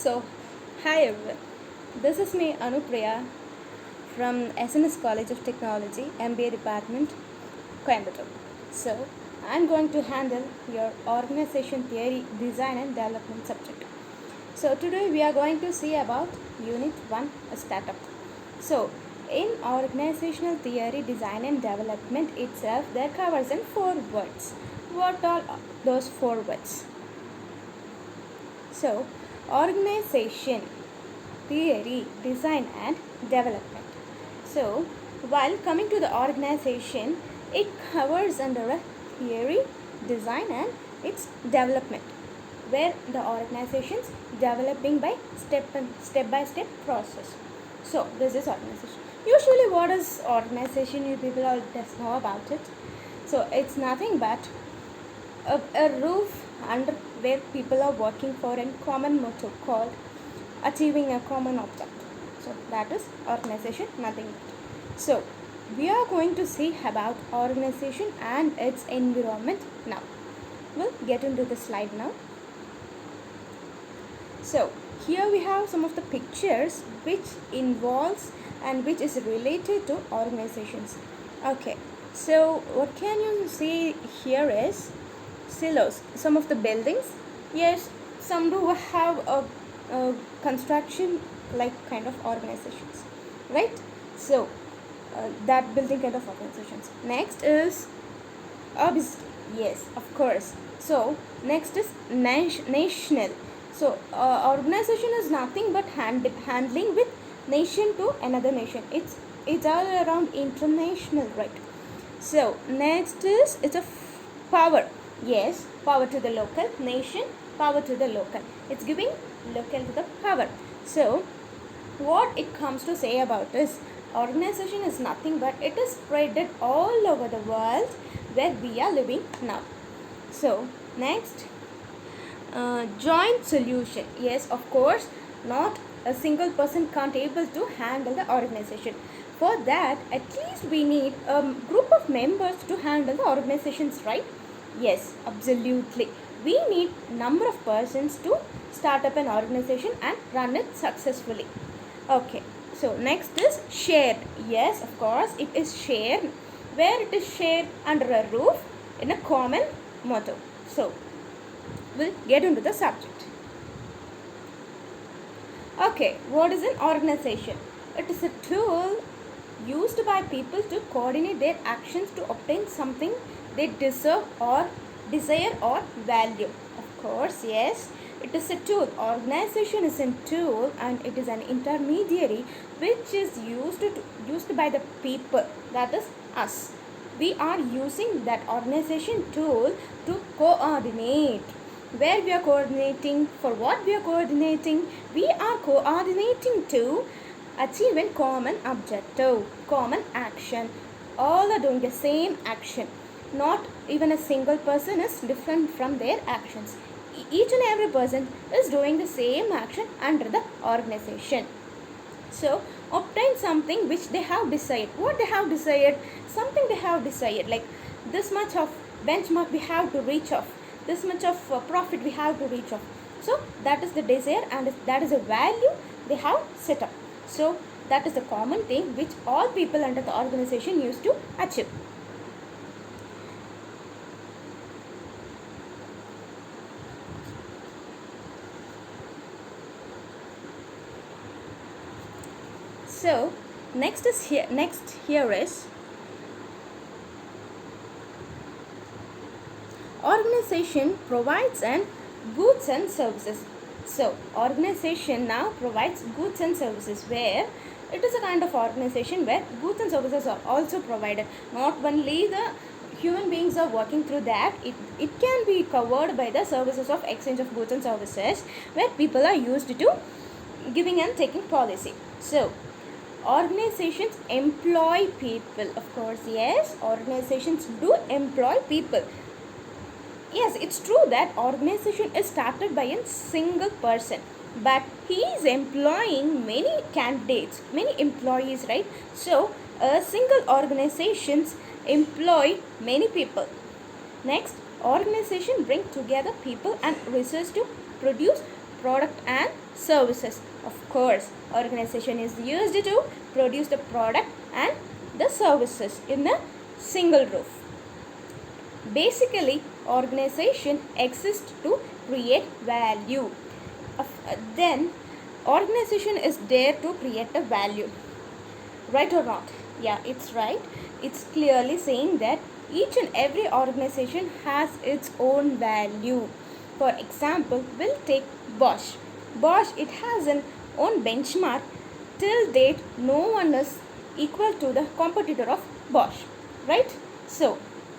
So, hi everyone. This is me Anupriya from SNS College of Technology, MBA Department, Coimbatore. So, I'm going to handle your organization theory, design and development subject. So, today we are going to see about Unit 1 Startup. So, in organizational theory, design and development itself, there covers in four words. What are those four words? So, organization, theory, design, and development. So, while coming to the organization, it covers under a theory, design, and its development, where the organization's developing by step by step process. So, this is organization. Usually, what is organization? You people all just know about it. So, it's nothing but a roof under where people are working for a common motto called achieving a common object. So that is organization, nothing but. So we are going to see about organization and its environment now. We'll get into the slide now. So here we have some of the pictures which involves and which is related to organizations. Okay, so what can you see here is silos, some of the buildings. Yes, some do have a construction like kind of organizations, right? So that building kind of organizations. Next is obviously, yes, of course. So next is national. So organization is nothing but handling with nation to another nation. It's all around international, right? So next is it's a power. Yes, power to the local nation, power to the local. It's giving local to the power. So what it comes to say about is organization is nothing but it is spread all over the world where we are living now. So next, joint solution. Yes, of course, not a single person can't able to handle the organization. For that, at least we need a group of members to handle the organizations, right? Yes, absolutely. We need number of persons to start up an organization and run it successfully. Okay, so next is shared. Yes, of course, it is shared. Where it is shared under a roof in a common motto. So we'll get into the subject. Okay, what is an organization? It is a tool used by people to coordinate their actions to obtain something they deserve or desire or value. Of course, yes, it is a tool. Organization is a tool and it is an intermediary which is used by the people, that is us. We are using that organization tool to coordinate. Where we are coordinating, for what we are coordinating, we are coordinating to achieve a common objective, common action. All are doing the same action. Not even a single person is different from their actions. Each and every person is doing the same action under the organization. So obtain something which they have desired. What they have desired? Something they have desired, like this much of benchmark we have to reach off, this much of profit we have to reach off. So that is the desire and that is a value they have set up. So that is the common thing which all people under the organization used to achieve. So next here is organization provides and goods and services. So organization now provides goods and services, where it is a kind of organization where goods and services are also provided. Not only the human beings are working through that, it can be covered by the services of exchange of goods and services, where people are used to giving and taking policy. So organizations employ people, of course, yes, organizations do employ people. Yes, it's true that organization is started by a single person, but he is employing many candidates, many employees, right? So single organizations employ many people. Next, organization bring together people and research to produce product and services. Of course, organization is used to produce the product and the services in a single roof. Basically, organization exists to create value. Then, organization is there to create a value. Right or not? Yeah, it's right. It's clearly saying that each and every organization has its own value. For example, we'll take Bosch. Bosch, it has an own benchmark. Till date, no one is equal to the competitor of Bosch. Right? So,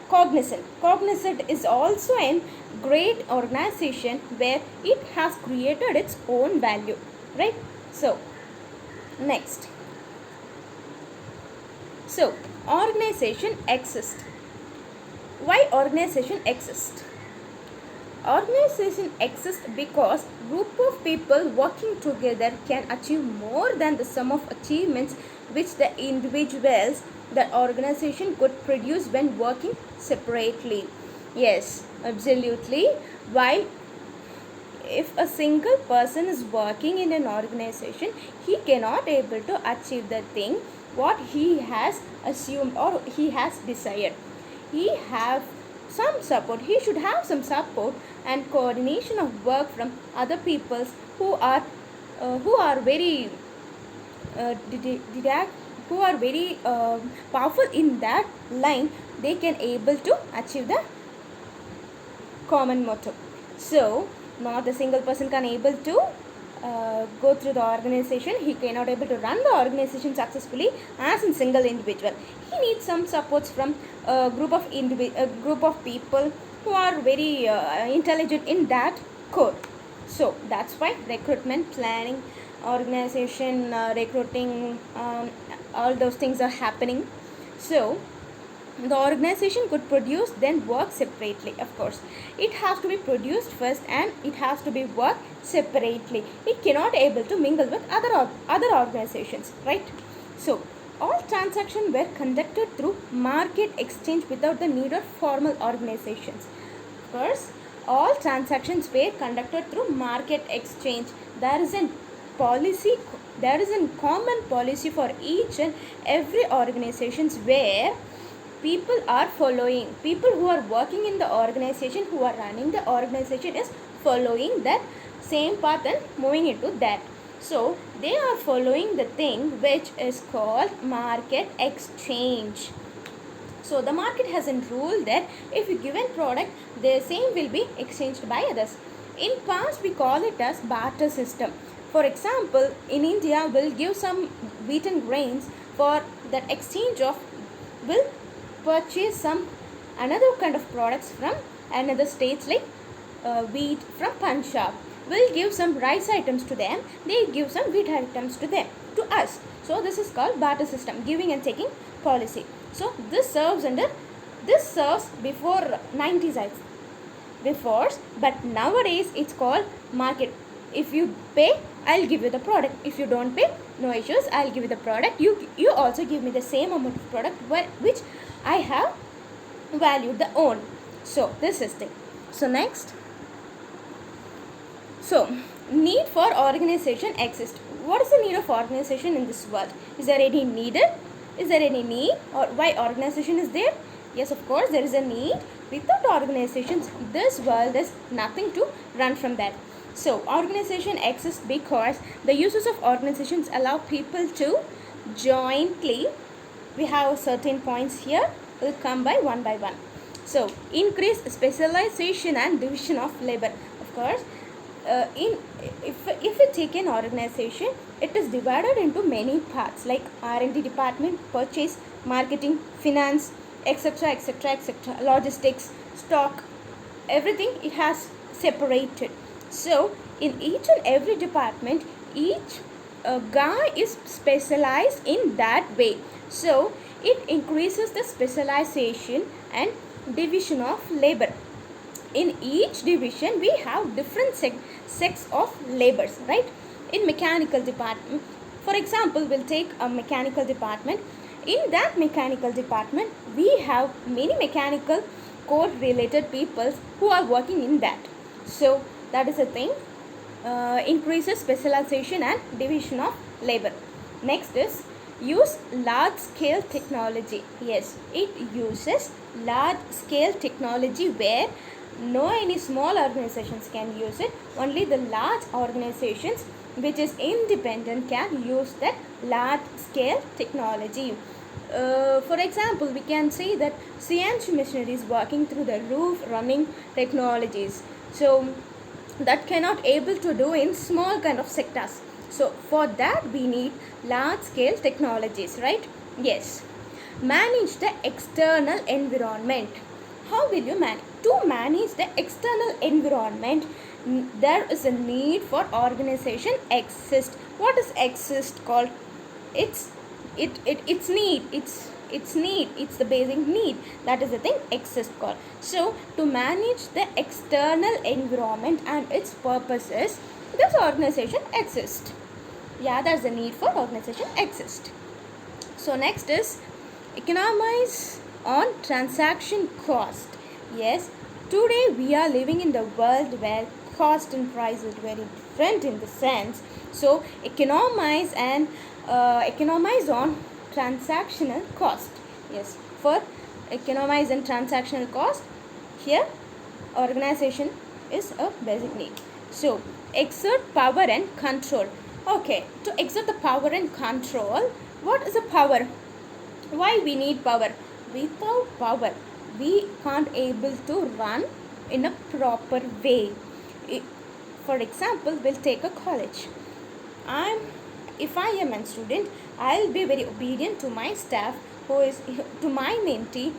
Cognizant. Cognizant is also a great organization where it has created its own value. Right? So, next. So, organization exists. Why organization exists? Organization exists because group of people working together can achieve more than the sum of achievements which the individuals the organization could produce when working separately. Yes, absolutely. While if a single person is working in an organization, he cannot able to achieve the thing what he has assumed or he has desired. He have some support. He should have some support and coordination of work from other peoples who are very who are very powerful in that line. They can able to achieve the common motto. So, not a single person can able to go through the organization. He cannot able to run the organization successfully as a single individual. He needs some supports from a group of people who are very intelligent in that code. So that's why recruitment planning, organization recruiting, all those things are happening. So the organization could produce then work separately. Of course, it has to be produced first and it has to be worked separately. It cannot able to mingle with other organizations, right? So all transactions were conducted through market exchange without the need of formal organizations. Of course, all transactions were conducted through market exchange. There is a policy, there is a common policy for each and every organizations where people are following. People who are working in the organization, who are running the organization, is following that same path and moving into that. So they are following the thing which is called market exchange. So the market has a rule that if you given product, the same will be exchanged by others. In past, we call it as barter system. For example, in India, we'll give some wheat and grains for that exchange of, will purchase some another kind of products from another states like wheat from Punjab. We'll give some rice items to them, they give some wheat items to them, to us. So this is called barter system, giving and taking policy. So this serves before 90s, before, but nowadays it's called market. If you pay, I'll give you the product. If you don't pay, no issues, I'll give you the product. You also give me the same amount of product which I have valued the own. So this is thing. So next. So need for organization exists. What is the need of organization in this world? Is there any needed? Is there any need, or why organization is there? Yes, of course there is a need. Without organizations, this world is nothing to run from that. So organization exists because the uses of organizations allow people to jointly, we have certain points here, will come by one. So increase specialization and division of labor. Of course, if we take an organization, it is divided into many parts like R&D department, purchase, marketing, finance, etc., logistics, stock, everything it has separated. So in each and every department, each guy is specialized in that way. So it increases the specialization and division of labor. In each division we have different sets of labors, right? In mechanical department, for example, we'll take a mechanical department. In that mechanical department, we have many mechanical code related people who are working in that. So that is a thing. increases specialization and division of labor. Next is use large scale technology. Yes, it uses large scale technology where no any small organizations can use it. Only the large organizations which is independent can use that large scale technology. For example, we can say that CNC machinery is working through the roof running technologies. So that cannot able to do in small kind of sectors. So for that we need large scale technologies, right? Yes. Manage the external environment. How will you manage? To manage the external environment, there is a need for organization exist. What is exist called? It's need. It's need. It's the basic need. That is the thing exist called. So to manage the external environment and its purposes, this organization exist. Yeah, there's a need for organization exist. So next is economize on transaction cost. Yes, today we are living in the world where cost and price is very different in the sense. So economize on transactional cost. Yes, for economize and transactional cost, here organization is a basic need. So exert power and control. Okay, to exert the power and control, what is a power? Why we need power? Without power we can't able to run in a proper way. For example, we'll take a college. If I am a student, I'll be very obedient to my staff, who is to my mentee,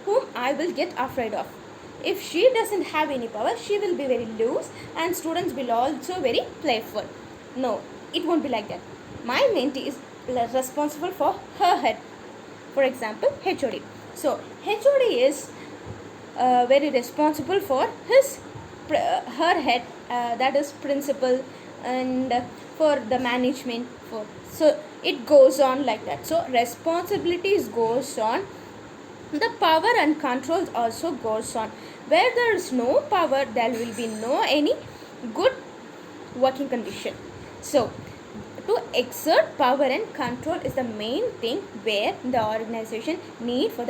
whom I will get afraid of. If she doesn't have any power, she will be very loose and students will also very playful. No, it won't be like that. My mentee is responsible for her head. For example, HOD. So HOD is very responsible for her head, that is principal, and for the management. So it goes on like that. So responsibilities goes on, the power and controls also goes on. Where there is no power, there will be no any good working condition. So to exert power and control is the main thing where the organization need for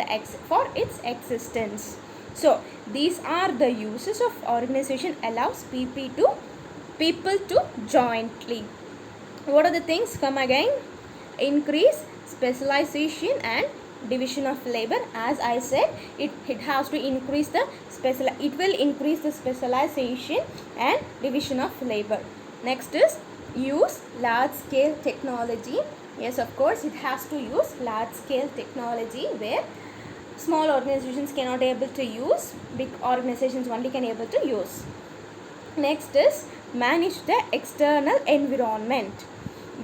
its existence. So these are the uses of organization allows people to jointly. What are the things? Come again. Increase specialization and division of labor. As I said, it has to increase the it will increase the specialization and division of labor. Next is use large scale technology. Yes, of course it has to use large scale technology where small organizations cannot able to use, big organizations only can able to use. Next is manage the external environment.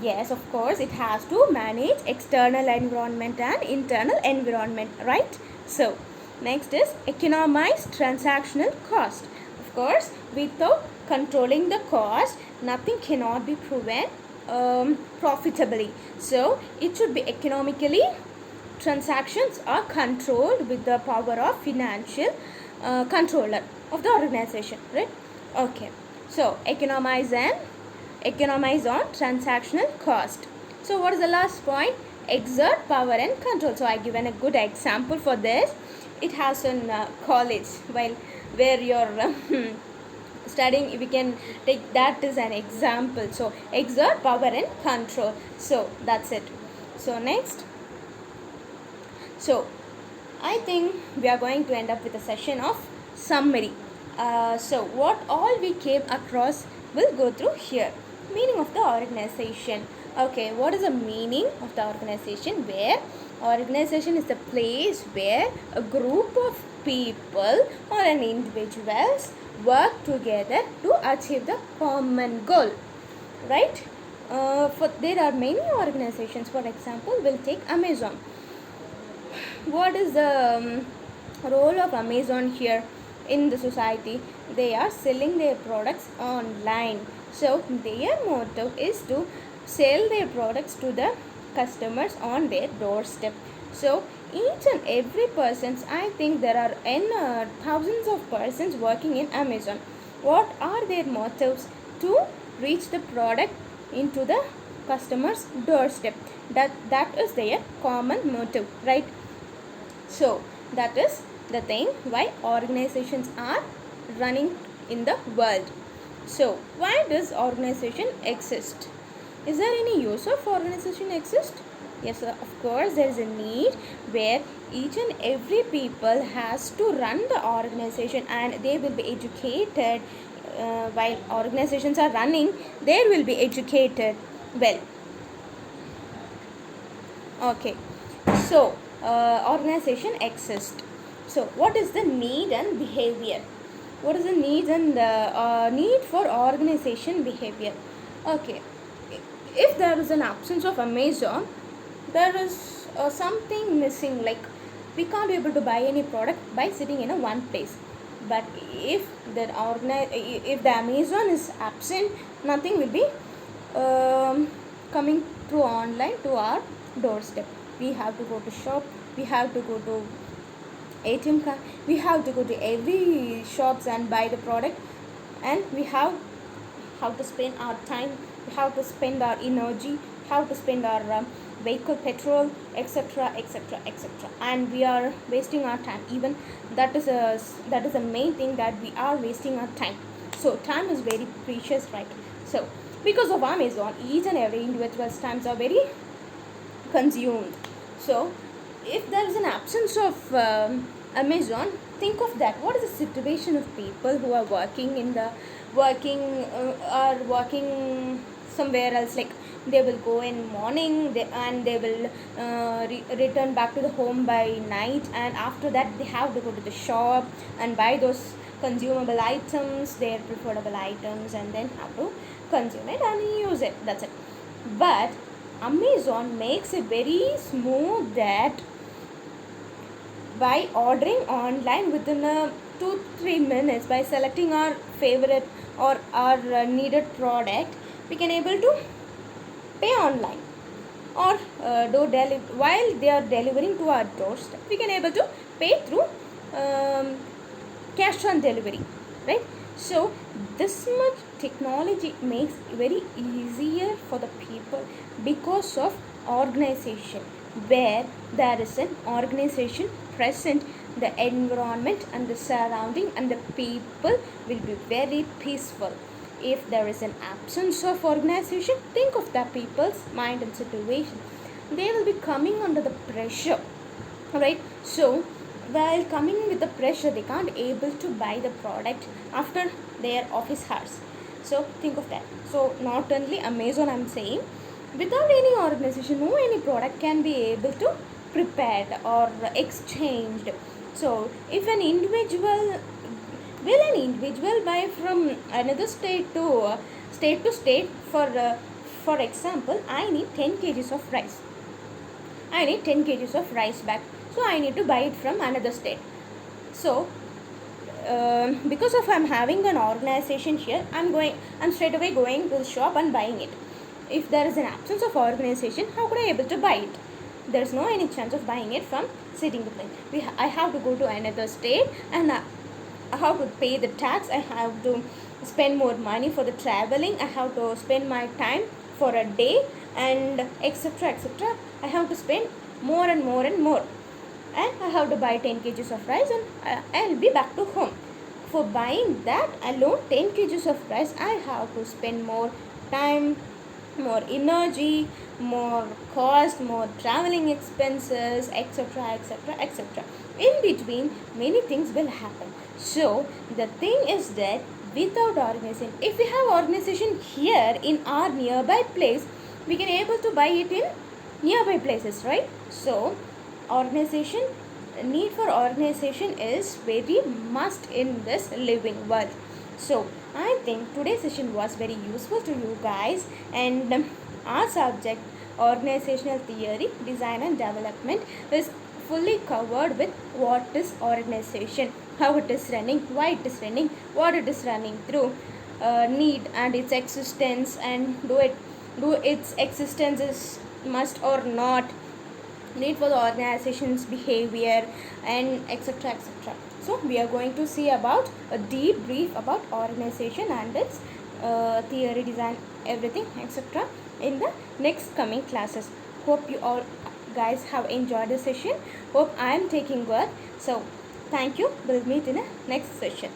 Yes, of course it has to manage external environment and internal environment, right? So next is economize transactional cost. Of course, without controlling the cost, nothing cannot be proven profitably. So it should be economically, transactions are controlled with the power of financial controller of the organization, right? Okay, so economize on transactional cost. So what is the last point? Exert power and control. So I given a good example for this. It has in college, while where you're studying, we can take that as an example. So exert power and control. So that's it. So next, so I think we are going to end up with a session of summary. So what all we came across will go through here. Meaning of the organization. Okay, what is the meaning of the organization? Where organization is the place where a group of people or an individuals work together to achieve the common goal, right? There are many organizations. For example, we'll take Amazon. What is the role of Amazon here in the society? They are selling their products online. So their motto is to sell their products to the customers on their doorstep. So each and every persons, I think there are thousands of persons working in Amazon. What are their motives? To reach the product into the customer's doorstep. That is their common motive, right? So that is the thing why organizations are running in the world. So why does organization exist? Is there any use of organization exist? Yes, of course there is a need where each and every people has to run the organization, and they will be educated. While organizations are running, they will be educated well. Okay, so organization exists. So what is the need and behavior? What is the need and need for organization behavior? Okay, if there is an absence of Amazon, there is something missing, like we can't be able to buy any product by sitting in a one place. But if the Amazon is absent, nothing will be coming through online to our doorstep. We have to go to shop, we have to go to ATM card, we have to go to every shops and buy the product, and we have how to spend our time, how to spend our energy, how to spend our vehicle petrol, etc, etc, etc, and we are wasting our time. Even that is the main thing, that we are wasting our time. So time is very precious, right? So because of Amazon, each and every individual's times are very consumed. So if there is an absence of Amazon, think of that. What is the situation of people who are working somewhere else? Like they will go in morning, and they will return back to the home by night, and after that they have to go to the shop and buy those consumable items, their preferable items, and then have to consume it and use it. That's it. But Amazon makes it very smooth that by ordering online within 2-3 minutes, by selecting our favorite or our needed product, we can able to pay online, or while they are delivering to our doorstep, we can able to pay through cash on delivery, right? So this much technology makes very easier for the people because of organization. Where there is an organization present, the environment and the surrounding and the people will be very peaceful. If there is an absence of organization, think of the people's mind and situation. They will be coming under the pressure, right? So while coming with the pressure, they can't able to buy the product after their office hours. So think of that. So not only Amazon, I'm saying, without any organization, no any product can be able to prepared or exchanged. So if an individual will an individual buy from another state to state, for example, I need 10 kgs of rice. I need 10 kgs of rice bag. So I need to buy it from another state. So because of I'm having an organization here, I'm straight away going to the shop and buying it. If there is an absence of organization, how could I able to buy it? There is no any chance of buying it from sitting the plane. I have to go to another state, and I have to pay the tax. I have to spend more money for the traveling. I have to spend my time for a day, and etc, etc. I have to spend more and more and more, and I have to buy 10 kgs of rice, and I'll be back to home. For buying that alone, 10 kgs of rice, I have to spend more time, more energy, more cost, more traveling expenses, etc, etc, etc. In between, many things will happen. So the thing is that without organization, if we have organization here in our nearby place, we can able to buy it in nearby places, right? So organization, need for organization is very must in this living world. So I think today's session was very useful to you guys, and our subject, organizational theory, design and development, is fully covered with what is organization, how it is running, why it is running, what it is running through, need and its existence, and do its existence is must or not, need for the organization's behavior, and etc, etc. So we are going to see about a deep brief about organization and its theory, design, everything, etc. in the next coming classes. Hope you all guys have enjoyed the session. Hope I am taking good. So thank you. We'll meet in the next session.